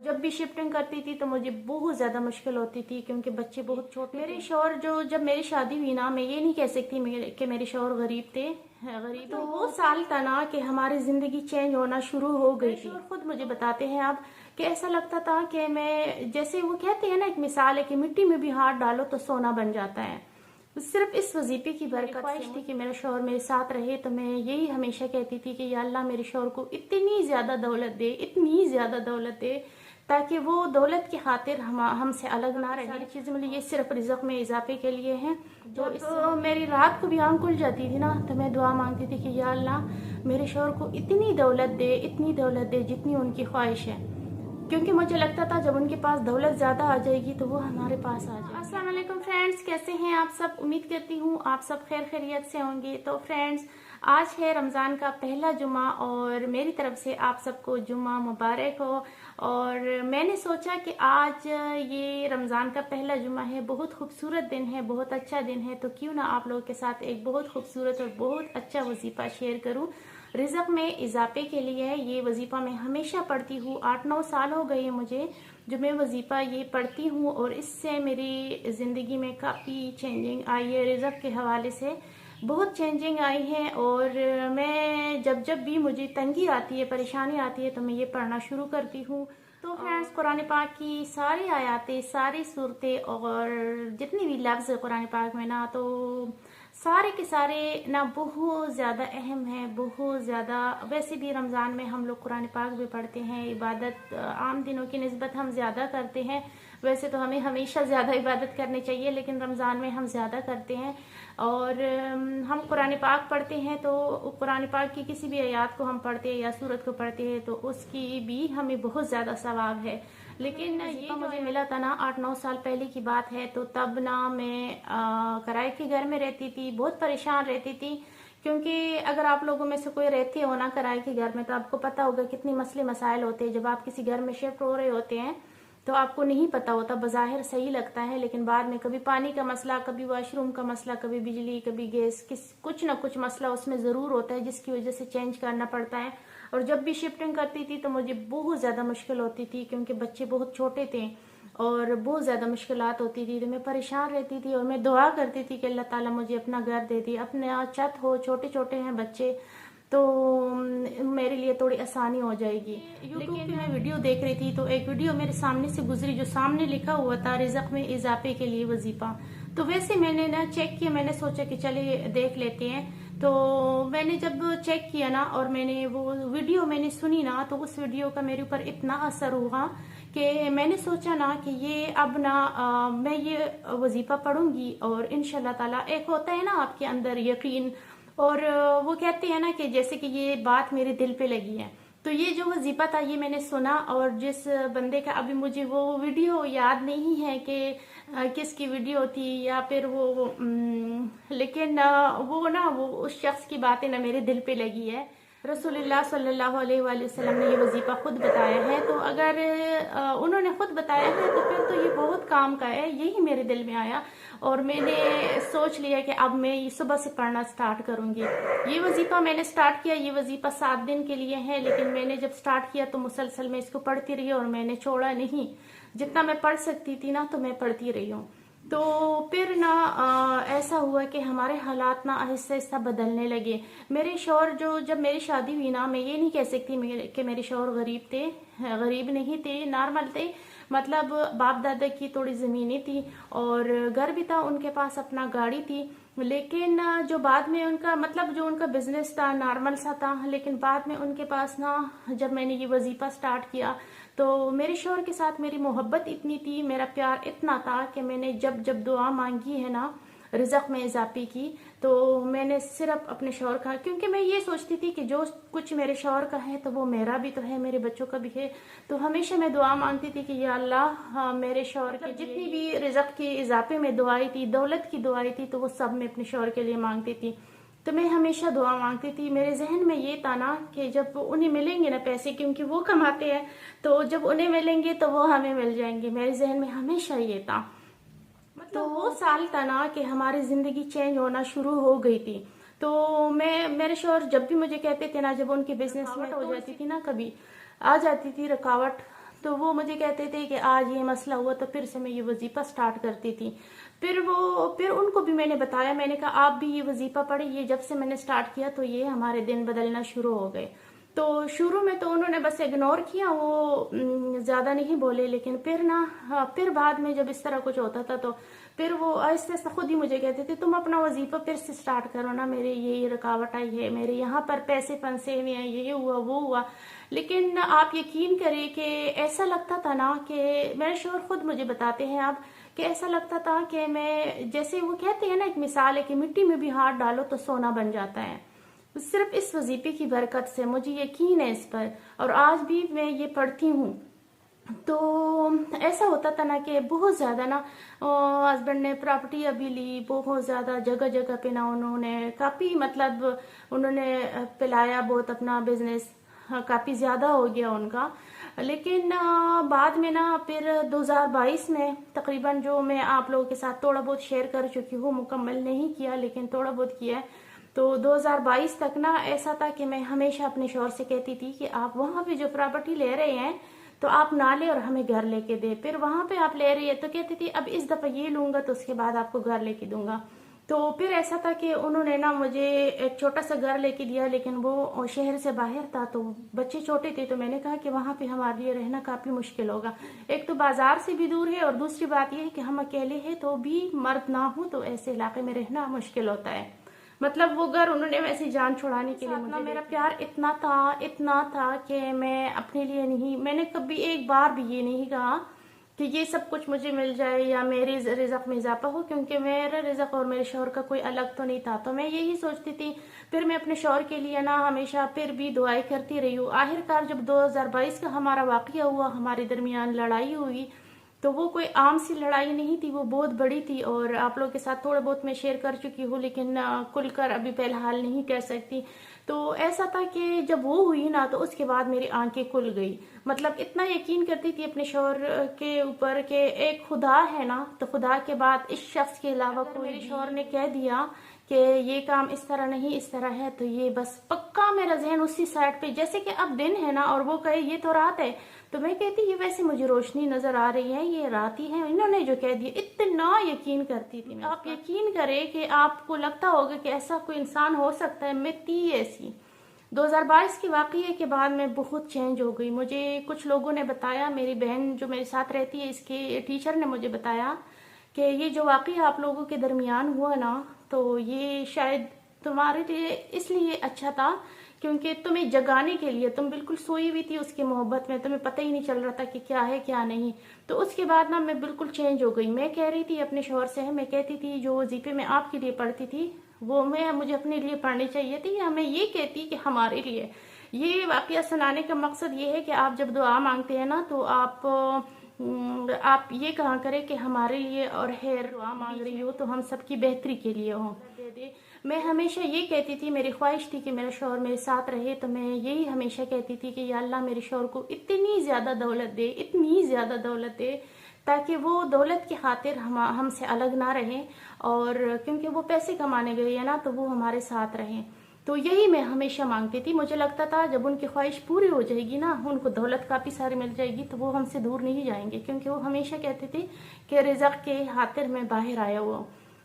जब भी शिफ्टिंग करती थी तो मुझे बहुत ज़्यादा मुश्किल होती थी क्योंकि बच्चे बहुत छोटे। मेरे शौहर जो जब मेरी शादी हुई ना, मैं ये नहीं कह सकती कि मेरे शौहर गरीब थे, गरीब तो वो साल था ना कि हमारी ज़िंदगी चेंज होना शुरू हो गई थी। खुद मुझे बताते हैं अब कि ऐसा लगता था कि मैं, जैसे वो कहते हैं ना, एक मिसाल है कि मिट्टी में भी हाथ डालो तो सोना बन जाता है। सिर्फ इस वजीफे की बरकत ख्वाहिश थी कि मेरा शौहर मेरे साथ रहे, तो मैं यही हमेशा कहती थी कि या अल्लाह मेरे शौहर को इतनी ज़्यादा दौलत दे, इतनी ज़्यादा दौलत दे, ताकि वो दौलत की खातिर हमसे अलग ना रहे। सारी चीज़ें मतलब ये सिर्फ रिज़्क़ में इजाफे के लिए हैं। तो मेरी रात को भी आँख खुल जाती थी ना, तो मैं दुआ मांगती थी कि या अल्लाह मेरे शौहर को इतनी दौलत दे, इतनी दौलत दे जितनी उनकी ख्वाहिश है, क्योंकि मुझे लगता था जब उनके पास दौलत ज़्यादा आ जाएगी तो वो हमारे पास आ जाएगी। अस्सलाम वालेकुम फ्रेंड्स, कैसे हैं आप सब? उम्मीद करती हूँ आप सब खैर खैरियत से होंगे। तो फ्रेंड्स, आज है रमज़ान का पहला जुमा और मेरी तरफ से आप सबको जुमा मुबारक हो। और मैंने सोचा कि आज ये रमज़ान का पहला जुमा है, बहुत खूबसूरत दिन है, बहुत अच्छा दिन है, तो क्यों ना आप लोगों के साथ एक बहुत खूबसूरत और बहुत अच्छा वजीफ़ा शेयर करूँ। रिज़्क़ में इजाफे के लिए है ये वजीफ़ा। मैं हमेशा पढ़ती हूँ, 8-9 साल हो गए मुझे जो मैं वजीफ़ा ये पढ़ती हूँ, और इससे मेरी ज़िंदगी में काफ़ी चेंजिंग आई है। रिज़्क़ के हवाले से बहुत चेंजिंग आई है। और मैं जब भी मुझे तंगी आती है, परेशानी आती है, तो मैं ये पढ़ना शुरू करती हूँ। तो फ्रेंड्स, कुरान पाक की सारी आयातें, सारी सूरतें और जितनी भी लफ्ज़ है कुरान पाक में ना, तो सारे के सारे ना बहुत ज़्यादा अहम है, बहुत ज़्यादा। वैसे भी रमज़ान में हम लोग कुरान पाक भी पढ़ते हैं, इबादत आम दिनों की निस्बत हम ज़्यादा करते हैं। वैसे तो हमें हमेशा ज़्यादा इबादत करनी चाहिए, लेकिन रमज़ान में हम ज़्यादा करते हैं। और हम कुरान पाक पढ़ते हैं, तो कुरान पाक की किसी भी आयत को हम पढ़ते हैं या सूरत को पढ़ते हैं तो उसकी भी हमें बहुत ज़्यादा सवाब है। लेकिन ये मुझे मिला था ना, 8-9 साल पहले की बात है, तो तब ना मैं किराए के घर में रहती थी, बहुत परेशान रहती थी। क्योंकि अगर आप लोगों में से कोई रहते हो ना किराए के घर में, तो आपको पता होगा कितने मसले मसाइल होते हैं। जब आप किसी घर में शिफ्ट हो रहे होते हैं तो आपको नहीं पता होता, बज़ाहिर सही लगता है, लेकिन बाद में कभी पानी का मसला, कभी वॉशरूम का मसला, कभी बिजली, कभी गैस, कुछ ना कुछ मसला उसमें ज़रूर होता है, जिसकी वजह से चेंज करना पड़ता है। और जब भी शिफ्टिंग करती थी तो मुझे बहुत ज़्यादा मुश्किल होती थी, क्योंकि बच्चे बहुत छोटे थे और बहुत ज़्यादा मुश्किलात होती थी। तो मैं परेशान रहती थी और मैं दुआ करती थी कि अल्लाह ताला मुझे अपना घर दे दी, अपना छत हो, छोटे छोटे हैं बच्चे, तो मेरे लिए थोड़ी आसानी हो जाएगी। यूट्यूब पे मैं वीडियो देख रही थी, तो एक वीडियो मेरे सामने से गुजरी, जो सामने लिखा हुआ था रिज़्क़ में इजाफे के लिए वजीफा। तो वैसे मैंने ना चेक किया, मैंने सोचा कि चलिए देख लेते हैं। तो मैंने जब चेक किया ना और मैंने वो वीडियो मैंने सुनी ना, तो उस वीडियो का मेरे ऊपर इतना असर हुआ कि मैंने सोचा ना कि ये अब ना मैं ये वजीफा पढ़ूंगी, और इंशाल्लाह ताला एक होता है ना आपके अंदर यकीन, और वो कहते हैं ना कि जैसे कि ये बात मेरे दिल पे लगी है। तो ये जो वजीफा था ये मैंने सुना, और जिस बंदे का, अभी मुझे वो वीडियो याद नहीं है कि किसकी वीडियो थी या फिर लेकिन वो ना, वो उस शख्स की बातें ना मेरे दिल पे लगी है। रसूलुल्लाह सल्लल्लाहु अलैहि वसल्लम ने ये वजीफा खुद बताया है, तो अगर उन्होंने खुद बताया है तो फिर तो ये बहुत काम का है। यही मेरे दिल में आया और मैंने सोच लिया कि अब मैं ये सुबह से पढ़ना स्टार्ट करूंगी। ये वजीफा मैंने स्टार्ट किया, ये वजीफा 7 दिन के लिए है, लेकिन मैंने जब स्टार्ट किया तो मुसलसल मैं इसको पढ़ती रही और मैंने छोड़ा नहीं। जितना मैं पढ़ सकती थी ना, तो मैं पढ़ती रही हूँ। तो फिर ना ऐसा हुआ कि हमारे हालात ना आहिस्ता आहिस्ता बदलने लगे। मेरे शौहर जो, जब मेरी शादी हुई ना, मैं ये नहीं कह सकती कि मेरे शौहर गरीब थे, गरीब नहीं थे, नॉर्मल थे। मतलब बाप दादा की थोड़ी ज़मीनें थी और घर भी था उनके पास, अपना गाड़ी थी। लेकिन जो बाद में उनका, मतलब जो उनका बिजनेस था नॉर्मल सा था, लेकिन बाद में उनके पास ना, जब मैंने ये वजीफा स्टार्ट किया तो मेरे शौहर के साथ मेरी मोहब्बत इतनी थी, मेरा प्यार इतना था कि मैंने जब जब दुआ मांगी है ना रिज़्क़ में इजाफे की, तो मैंने सिर्फ अपने शौहर का, क्योंकि मैं ये सोचती थी कि जो कुछ मेरे शौहर का है तो वो मेरा भी तो है, मेरे बच्चों का भी है। तो हमेशा मैं दुआ मांगती थी कि या अल्लाह, हाँ, मेरे शौहर की जितनी भी रिज़्क़ की इजाफे में दुआई थी, दौलत की दुआई थी, तो वो सब मैं अपने शौहर के लिए मांगती थी। तो मैं हमेशा दुआ मांगती थी। मेरे जहन में ये था ना कि जब उन्हें मिलेंगे ना पैसे, क्योंकि वो कमाते हैं, तो जब उन्हें मिलेंगे तो वो हमें मिल जाएंगे। मेरे जहन में हमेशा ये था। तो वो साल था ना कि हमारी जिंदगी चेंज होना शुरू हो गई थी। तो मेरे शौहर जब भी मुझे कहते थे ना, जब उनके बिजनेस में हो जाती थी ना, कभी आ जाती थी रुकावट, तो वो मुझे कहते थे कि आज ये मसला हुआ तो फिर से मैं ये वजीफा स्टार्ट करती थी। फिर उनको भी मैंने बताया, मैंने कहा आप भी ये वजीफा पढ़े, ये जब से मैंने स्टार्ट किया तो ये हमारे दिन बदलना शुरू हो गए। तो शुरू में तो उन्होंने बस इग्नोर किया, वो ज्यादा नहीं बोले, लेकिन फिर ना फिर बाद में जब इस तरह कुछ होता था तो फिर वो आहिस्ता आहिस्ता खुद ही मुझे कहते थे तुम अपना वजीफा फिर से स्टार्ट करो ना, मेरे ये रुकावट आई है, मेरे यहाँ पर पैसे फंसे हुए हैं, ये हुआ वो हुआ। लेकिन आप यकीन करें कि ऐसा लगता था ना कि मेरे शोहर खुद मुझे बताते हैं अब कि ऐसा लगता था कि मैं, जैसे वो कहते हैं ना, एक मिसाल है कि मिट्टी में भी हाथ डालो तो सोना बन जाता है। सिर्फ इस वजीफे की बरकत से मुझे यकीन है इस पर, और आज भी मैं ये पढ़ती हूँ। तो ऐसा होता था ना कि बहुत ज्यादा ना हस्बैंड ने प्रॉपर्टी अभी ली, बहुत ज्यादा जगह जगह पे ना उन्होंने काफी, मतलब उन्होंने पिलाया बहुत, अपना बिजनेस काफी ज्यादा हो गया उनका। लेकिन बाद में ना फिर 2022 में तकरीबन, जो मैं आप लोगों के साथ थोड़ा बहुत शेयर कर चुकी हूँ, मुकम्मल नहीं किया लेकिन थोड़ा बहुत किया है। तो 2022 तक ना ऐसा था कि मैं हमेशा अपने शौहर से कहती थी कि आप वहां पे जो प्रॉपर्टी ले रहे हैं तो आप ना ले और हमें घर लेके दे। फिर वहां पे आप ले रही है तो कहती थी अब इस दफा ये लूंगा तो उसके बाद आपको घर लेके दूंगा। तो फिर ऐसा था कि उन्होंने ना मुझे एक छोटा सा घर लेके दिया, लेकिन वो शहर से बाहर था, तो बच्चे छोटे थे, तो मैंने कहा कि वहां पे हमारे लिए रहना काफी मुश्किल होगा। एक तो बाजार से भी दूर है और दूसरी बात यह है कि हम अकेले हैं, तो भी मर्द ना हो तो ऐसे इलाके में रहना मुश्किल होता है। मतलब वो घर उन्होंने वैसे जान छुड़ाने के लिए मुझे, मेरा प्यार इतना था कि मैं अपने लिए नहीं, मैंने कभी एक बार भी ये नहीं कहा कि ये सब कुछ मुझे मिल जाए या मेरे रिज़्क में इजाफा हो, क्योंकि मेरा रिज़्क और मेरे शौहर का कोई अलग तो नहीं था। तो मैं यही सोचती थी। फिर मैं अपने शौहर के लिए ना हमेशा फिर भी दुआएं करती रही हूँ। आखिरकार जब 2022 का हमारा वाकया हुआ, हमारे दरमियान लड़ाई हुई, तो वो कोई आम सी लड़ाई नहीं थी, वो बहुत बड़ी थी, और आप लोग के साथ थोड़ा बहुत मैं शेयर कर चुकी हूँ, लेकिन खुलकर अभी फिलहाल नहीं कह सकती। तो ऐसा था कि जब वो हुई ना तो उसके बाद मेरी आंखें खुल गई। मतलब इतना यकीन करती थी अपने शौहर के ऊपर कि एक खुदा है ना, तो खुदा के बाद इस शख्स के अलावा कोई, मेरे शौहर ने कह दिया कि ये काम इस तरह नहीं इस तरह है, तो ये बस पक्का मेरा जहन उसी साइड पे, जैसे कि अब दिन है ना और वो कहे ये तो रात है, तो मैं कहती ये वैसे मुझे रोशनी नजर आ रही है, ये रात ही है, इन्होंने जो कह दिया। इतना यकीन करती थी मैं। आप यकीन करें कि आपको लगता होगा कि ऐसा कोई इंसान हो सकता है, मैं थी ऐसी। 2022 के वाकये के बाद मैं बहुत चेंज हो गई। मुझे कुछ लोगों ने बताया, मेरी बहन जो मेरे साथ रहती है, इसके टीचर ने मुझे बताया कि ये जो वाकया आप लोगों के दरमियान हुआ ना, तो ये शायद तुम्हारे लिए इसलिए अच्छा था क्योंकि तुम्हें जगाने के लिए, तुम बिल्कुल सोई हुई थी उसकी मोहब्बत में, तुम्हें पता ही नहीं चल रहा था कि क्या है क्या नहीं। तो उसके बाद ना मैं बिल्कुल चेंज हो गई। मैं कह रही थी अपने शौहर से, मैं कहती थी जो वजीफे में आपके लिए पढ़ती थी वो मैं मुझे अपने लिए पढ़नी चाहिए थी, या मैं ये कहती कि हमारे लिए। ये वाकया सुनाने का मकसद ये है कि आप जब दुआ मांगते हैं ना तो आप ये कहा करें कि हमारे लिए, और खैर दुआ मांग रही हो तो हम सबकी बेहतरी के लिए हो। दे दे। मैं हमेशा ये कहती थी, मेरी ख्वाहिश थी कि मेरा शौहर मेरे साथ रहे, तो मैं यही हमेशा कहती थी कि या अल्लाह मेरे शौहर को इतनी ज्यादा दौलत दे, इतनी ज्यादा दौलत दे, ताकि वो दौलत की खातिर हमसे अलग ना रहे, और क्योंकि वो पैसे कमाने गए है ना तो वो हमारे साथ रहें। तो यही मैं हमेशा मांगती थी। मुझे लगता था जब उनकी ख्वाहिश पूरी हो जाएगी ना, उनको दौलत काफी सारी मिल जाएगी, तो वो हमसे दूर नहीं जाएंगे, क्योंकि वो हमेशा कहते थे कि रिज़्क के खातिर मैं बाहर आया हुआ।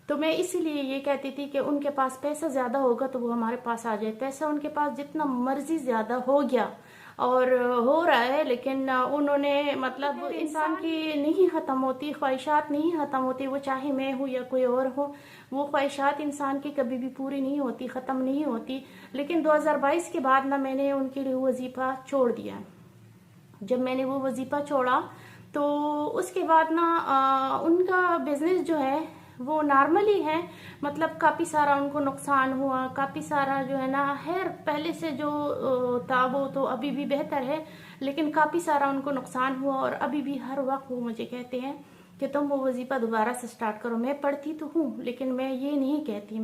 तो मैं इसीलिए ये कहती थी कि उनके पास पैसा ज्यादा होगा तो वो हमारे पास आ जाए। पैसा उनके पास जितना मर्जी ज्यादा हो गया और हो रहा है, लेकिन उन्होंने, मतलब इंसान की नहीं खत्म होती, ख्वाहिशात नहीं खत्म होती, वो चाहे मैं हूँ या कोई और हो, वो ख्वाहिशात इंसान की कभी भी पूरी नहीं होती, खत्म नहीं होती। लेकिन 2022 के बाद ना मैंने उनके लिए वजीफा छोड़ दिया। जब मैंने वो वजीफा छोड़ा तो उसके बाद ना उनका बिजनेस जो है वो नॉर्मली है, मतलब काफी सारा उनको नुकसान हुआ, काफी सारा जो है ना, खैर पहले से जो था वो तो अभी भी बेहतर है, लेकिन काफी सारा उनको नुकसान हुआ। और अभी भी हर वक्त वो मुझे कहते हैं कि तुम वो वजीफा दोबारा से स्टार्ट करो। मैं पढ़ती तो हूँ, लेकिन मैं ये नहीं कहती,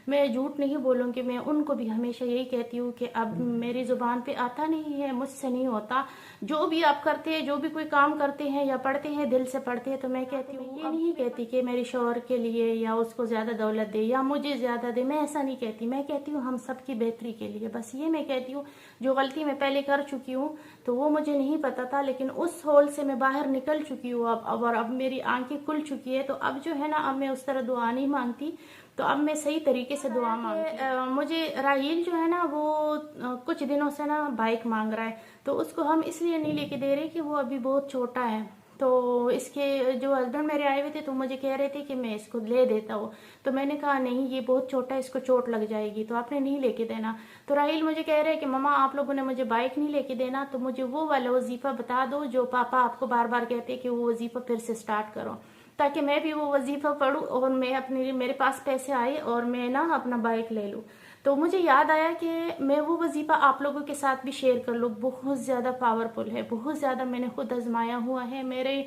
मैं झूठ नहीं बोलूँगी, मैं उनको भी हमेशा यही कहती हूँ कि अब मेरी जुबान पे आता नहीं है, मुझसे नहीं होता। जो भी आप करते हैं, जो भी कोई काम करते हैं या पढ़ते हैं, दिल से पढ़ते हैं। तो मैं कहती हूँ, ये नहीं कहती कि मेरे शौहर के लिए या उसको ज़्यादा दौलत दे या मुझे ज़्यादा दे, मैं ऐसा नहीं कहती। मैं कहती हूँ हम सबकी बेहतरी के लिए, बस ये मैं कहती हूँ। जो गलती मैं पहले कर चुकी हूँ तो वो मुझे नहीं पता था, लेकिन उस होल से मैं बाहर निकल चुकी हूँ अब, और अब मेरी आंखें खुल चुकी है। तो अब जो है ना, अब मैं उस तरह दुआ नहीं मांगती, तो अब मैं सही तरीके से दुआ मांगती। मुझे राहील जो है ना, वो कुछ दिनों से ना बाइक मांग रहा है। तो उसको हम इसलिए नहीं लेके दे रहे कि वो अभी बहुत छोटा है। तो इसके जो हस्बैंड मेरे आए हुए थे तो मुझे कह रहे थे कि मैं इसको ले देता हूँ। तो मैंने कहा नहीं, ये बहुत छोटा है, इसको चोट लग जाएगी, तो आपने नहीं लेके देना। तो राहील मुझे कह रहे हैं कि मम्मा आप लोगों ने मुझे बाइक नहीं लेके देना, तो मुझे वो वाला वजीफा बता दो जो पापा आपको बार बार कहते हैं कि वो वजीफा फिर से स्टार्ट करो, ताकि मैं भी वो वजीफा पढूं और मैं अपने मेरे पास पैसे आए और मैं ना अपना बाइक ले लूं। तो मुझे याद आया कि मैं वो वजीफा आप लोगों के साथ भी शेयर कर लूं। बहुत ज़्यादा पावरफुल है, बहुत ज़्यादा, मैंने खुद आजमाया हुआ है। मेरे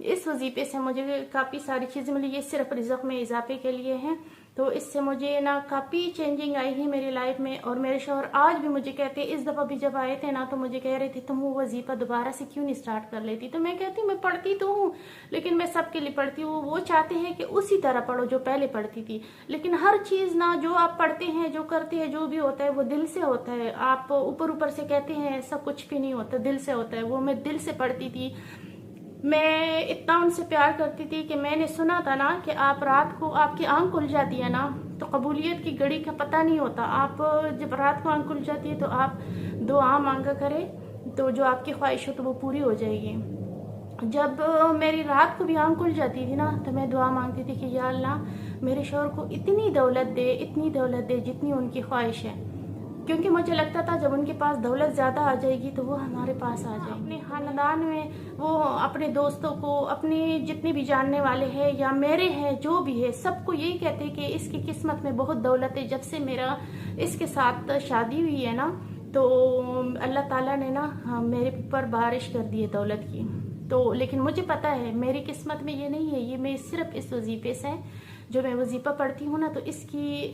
इस वजीफे से मुझे काफ़ी सारी चीज़ें मिली। ये सिर्फ रिज़्क में इजाफे के लिए है, तो इससे मुझे ना काफ़ी चेंजिंग आई है मेरी लाइफ में। और मेरे शौहर आज भी मुझे कहते हैं, इस दफ़ा भी जब आए थे ना तो मुझे कह रहे थे तुम वो वजीफा दोबारा से क्यों नहीं स्टार्ट कर लेती। तो मैं कहती हूँ मैं पढ़ती तो हूँ, लेकिन मैं सबके लिए पढ़ती हूँ। वो चाहते हैं कि उसी तरह पढ़ो जो पहले पढ़ती थी, लेकिन हर चीज़ ना जो आप पढ़ते हैं, जो करते हैं, जो भी होता है वो दिल से होता है। आप ऊपर ऊपर से कहते हैं ऐसा कुछ भी नहीं होता, दिल से होता है। वो मैं दिल से पढ़ती थी, मैं इतना उनसे प्यार करती थी कि मैंने सुना था ना कि आप रात को आपकी आंख खुल जाती है ना तो कबूलियत की घड़ी का पता नहीं होता। आप जब रात को आंख खुल जाती है तो आप दुआ मांगा करें, तो जो आपकी ख्वाहिश हो तो वो पूरी हो जाएगी। जब मेरी रात को भी आंख खुल जाती थी ना तो मैं दुआ मांगती थी कि या अल्लाह मेरे शौहर को इतनी दौलत दे, इतनी दौलत दे जितनी उनकी ख्वाहिश है। क्योंकि मुझे लगता था जब उनके पास दौलत ज़्यादा आ जाएगी तो वो हमारे पास आ जाएगी। अपने खानदान में वो अपने दोस्तों को, अपने जितने भी जानने वाले हैं या मेरे हैं जो भी है, सबको यही कहते हैं कि इसकी किस्मत में बहुत दौलत है। जब से मेरा इसके साथ शादी हुई है ना तो अल्लाह ताला ने ना मेरे ऊपर बारिश कर दी है दौलत की। तो लेकिन मुझे पता है मेरी किस्मत में ये नहीं है, ये मैं सिर्फ इस वजीफे से, जो मैं वजीफा पढ़ती हूँ ना तो इसकी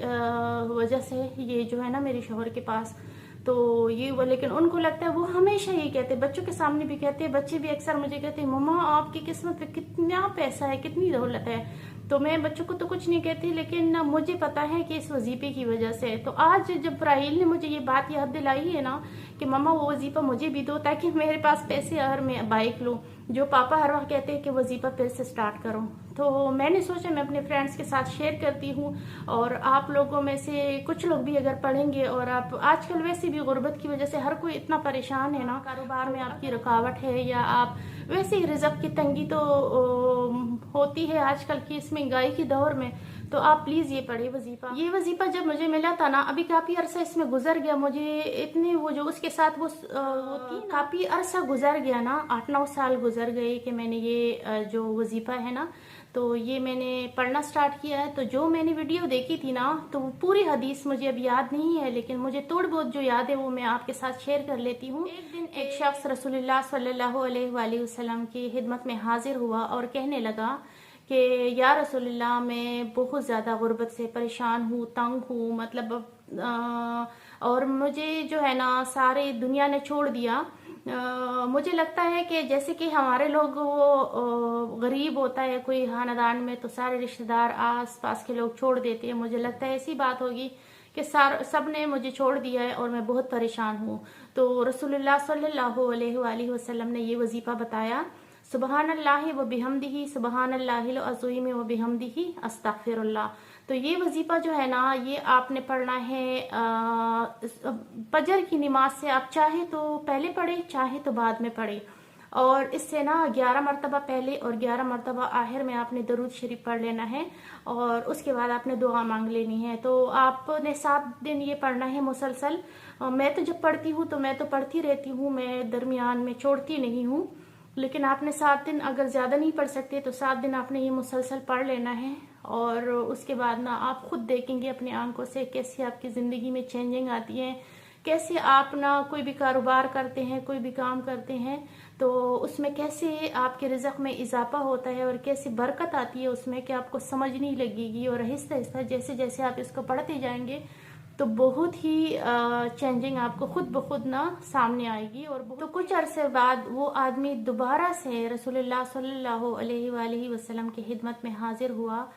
वजह से ये जो है ना मेरे शौहर के पास तो ये वो। लेकिन उनको लगता है, वो हमेशा ये कहते हैं, बच्चों के सामने भी कहते हैं, बच्चे भी अक्सर मुझे कहते हैं मम्मा आपकी किस्मत पे कितना पैसा है, कितनी दौलत है। तो मैं बच्चों को तो कुछ नहीं कहती, लेकिन मुझे पता है कि इस वजीफे की वजह से। तो आज जब राहील ने मुझे ये बात याद दिलाई है ना कि मम्मा वो वजीफा मुझे भी दो ताकि मेरे पास पैसे और मैं बाइक लूँ, जो पापा हर वक्त कहते हैं कि वजीफा फिर से स्टार्ट करो, तो मैंने सोचा मैं अपने फ्रेंड्स के साथ शेयर करती हूँ। और आप लोगों में से कुछ लोग भी अगर पढ़ेंगे, और आप आजकल वैसे भी गुर्बत की वजह से हर कोई इतना परेशान है ना, कारोबार में आपकी रुकावट है या आप वैसे ही रिजक की तंगी तो होती है आजकल की इस महंगाई के दौर में, तो आप प्लीज ये पढ़े वजीफा। ये वजीफा जब मुझे मिला था ना, अभी काफी अरसा इसमें गुजर गया, मुझे इतने वो जो उसके साथ वो थी, काफी अरसा गुजर गया ना, 8-9 साल गुजर गए कि मैंने ये जो वजीफा है ना तो ये मैंने पढ़ना स्टार्ट किया है। तो जो मैंने वीडियो देखी थी ना तो वो पूरी हदीस मुझे अब याद नहीं है, लेकिन मुझे थोड़ी बहुत जो याद है वो मैं आपके साथ शेयर कर लेती हूँ। एक दिन एक शख्स रसूलुल्लाह सल्लल्लाहु अलैहि वसल्लम की खिदमत में हाजिर हुआ और कहने लगा कि या रसूलुल्लाह मैं बहुत ज़्यादा गुर्बत से परेशान हूँ, तंग हूँ, मतलब और मुझे जो है ना सारी दुनिया ने छोड़ दिया। मुझे लगता है कि जैसे कि हमारे लोग वो गरीब होता है कोई खानदान में तो सारे रिश्तेदार आस पास के लोग छोड़ देते हैं, मुझे लगता है ऐसी बात होगी कि सब ने मुझे छोड़ दिया है और मैं बहुत परेशान हूँ। तो रसूलुल्लाह सल्लल्लाहु अलैहि वसल्लम ने ये वजीफा बताया, सुबहानल्लाह व बिहम्दिही सुबहानल्लाहिल अज़ीम व बिहम्दिही अस्तगफिरुल्लाह। तो ये वजीफा जो है ना ये आपने पढ़ना है फजर की नमाज से, आप चाहे तो पहले पढ़े चाहे तो बाद में पढ़े, और इससे ना 11 मरतबा पहले और 11 मरतबा आखिर में आपने दरूद शरीफ पढ़ लेना है और उसके बाद आपने दुआ मांग लेनी है। तो आपने 7 दिन ये पढ़ना है मुसलसल। मैं तो जब पढ़ती हूँ तो मैं तो पढ़ती रहती हूँ, मैं दरमियान में छोड़ती नहीं हूँ, लेकिन आपने 7 दिन अगर ज़्यादा नहीं पढ़ सकते तो 7 दिन आपने ये मुसलसल पढ़ लेना है। और उसके बाद ना आप खुद देखेंगे अपनी आंखों से कैसे आपकी ज़िंदगी में चेंजिंग आती है, कैसे आप ना कोई भी कारोबार करते हैं, कोई भी काम करते हैं तो उसमें कैसे आपके रिज़्क़ में इजाफा होता है और कैसे बरकत आती है उसमें, कि आपको समझ नहीं लगेगी। और आहिस्ता आहिस्ता जैसे जैसे आप इसको पढ़ते जाएंगे तो बहुत ही चेंजिंग आपको खुद ब खुद ना सामने आएगी। और तो कुछ अरसे बाद वो आदमी दोबारा से रसूलुल्लाह सल्लल्लाहु अलैहि वसल्लम की खिदमत में हाजिर हुआ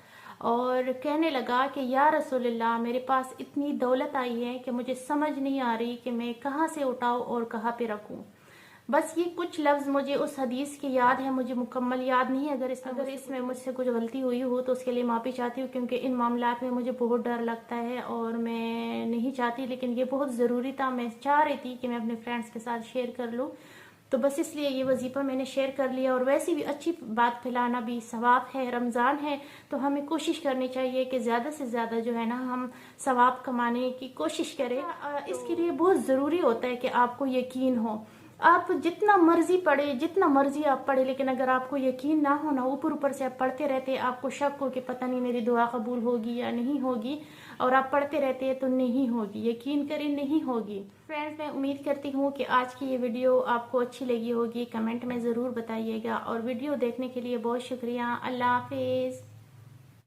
और कहने लगा कि या रसूलुल्लाह, मेरे पास इतनी दौलत आई है कि मुझे समझ नहीं आ रही कि मैं कहाँ से उठाऊँ और कहाँ पे रखूँ। बस ये कुछ लफ्ज़ मुझे उस हदीस की याद है, मुझे मुकम्मल याद नहीं है। अगर इसमें मुझसे कुछ गलती हुई हो तो उसके लिए माफ़ी चाहती हूँ, क्योंकि इन मामलात में मुझे बहुत डर लगता है और मैं नहीं चाहती, लेकिन ये बहुत ज़रूरी था। मैं चाह रही थी कि मैं अपने फ्रेंड्स के साथ शेयर कर लूँ, तो बस इसलिए ये वजीफ़ा मैंने शेयर कर लिया। और वैसे भी अच्छी बात फैलाना भी सवाब है, रमज़ान है तो हमें कोशिश करनी चाहिए कि ज़्यादा से ज़्यादा जो है ना हम सवाब कमाने की कोशिश करें। इसके लिए बहुत ज़रूरी होता है कि आपको यकीन हो। आप जितना मर्जी पढ़े, जितना मर्जी आप पढ़े, लेकिन अगर आपको यकीन ना हो ना, ऊपर ऊपर से आप पढ़ते रहते, आपको शक हो कि पता नहीं मेरी दुआ कबूल होगी या नहीं होगी, और आप पढ़ते रहते हैं तो नहीं होगी, यकीन करें नहीं होगी। फ्रेंड्स, मैं उम्मीद करती हूँ कि आज की ये वीडियो आपको अच्छी लगी होगी। कमेंट में ज़रूर बताइएगा और वीडियो देखने के लिए बहुत शुक्रिया। अल्लाह हाफिज़।